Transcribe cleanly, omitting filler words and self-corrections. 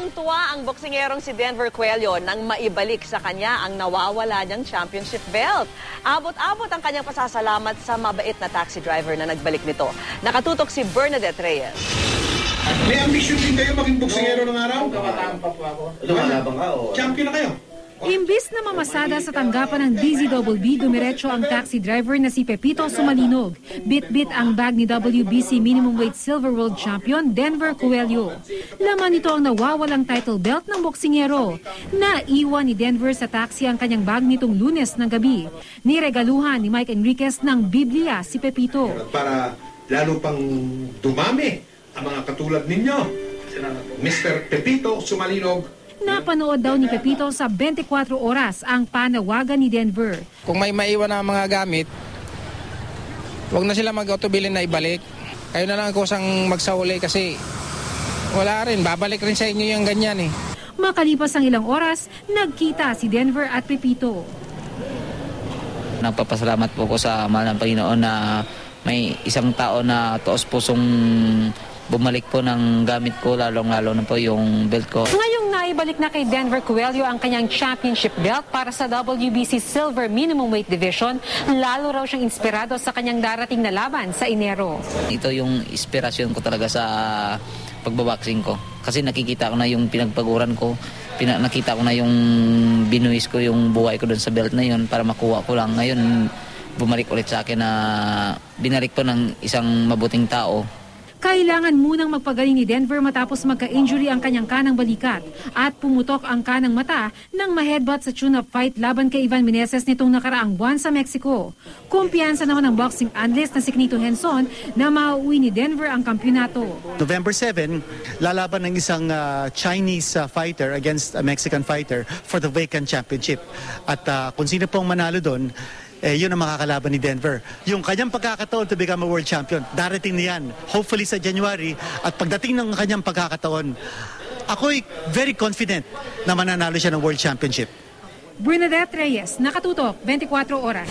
Tuwang-tuwa ang boksingerong si Denver Cuello nang maibalik sa kanya ang nawawala niyang championship belt. Abot-abot ang kanyang pasasalamat sa mabait na taxi driver na nagbalik nito. Nakatutok si Bernadette Reyes. May ambisyon din kayo maging boksingero ng araw? Kabataan pa po ako. Lumalabang ka o? Champion na kayo? Imbis na mamasada sa tanggapan ng DZBB, dumiretso ang taxi driver na si Pepito Sumalinog. Bit-bit ang bag ni WBC Minimum Weight Silver World Champion Denver Cuello. Laman nito ang nawawalang title belt ng boksingero. Naiwan ni Denver sa taxi ang kanyang bag nitong Lunes ng gabi. Niregaluhan ni Mike Enriquez ng Biblia si Pepito. Para lalo pang dumami ang mga katulad ninyo, Mr. Pepito Sumalinog. Napanood daw ni Pepito sa 24 oras ang panawagan ni Denver. Kung may maiwan na mga gamit, huwag na sila mag-autobilin na ibalik. Kayo na lang kusang magsauli kasi wala rin, babalik rin sa inyo yung ganyan eh. Makalipas ang ilang oras, nagkita si Denver at Pepito. Nagpapasalamat po ko sa mahal ng Panginoon na may isang tao na taos pusong bumalik po ng gamit ko, lalong-lalo na po yung belt ko. Ngayong naibalik na kay Denver Cuello ang kanyang championship belt para sa WBC Silver Minimum Weight Division, lalo raw siyang inspirado sa kanyang darating na laban sa Enero. Ito yung inspirasyon ko talaga sa pagbaboxing ko. Kasi nakikita ko na yung pinagpaguran ko, nakita ko na yung binuwis ko, yung buhay ko doon sa belt na yun para makuha ko lang. Ngayon, bumalik ulit sa akin na binalik po ng isang mabuting tao. Kailangan munang magpagaling ni Denver matapos magka-injury ang kanyang kanang balikat at pumutok ang kanang mata nang ma-headbutt sa tune-up fight laban kay Ivan Meneses nitong nakaraang buwan sa Mexico. Kumpiyansa naman ng boxing analyst na si Knito Henson na mauwi ni Denver ang kampyonato. November 7, lalaban ng isang Chinese fighter against a Mexican fighter for the vacant championship. At kung sino pong manalo doon, yun ang makakalaban ni Denver. Yung kanyang pagkakataon to become a world champion, darating na yan. Hopefully sa January. At pagdating ng kanyang pagkakataon, ako'y very confident na mananalo siya ng world championship. Bernadette Reyes, Nakatutok, 24 Oras.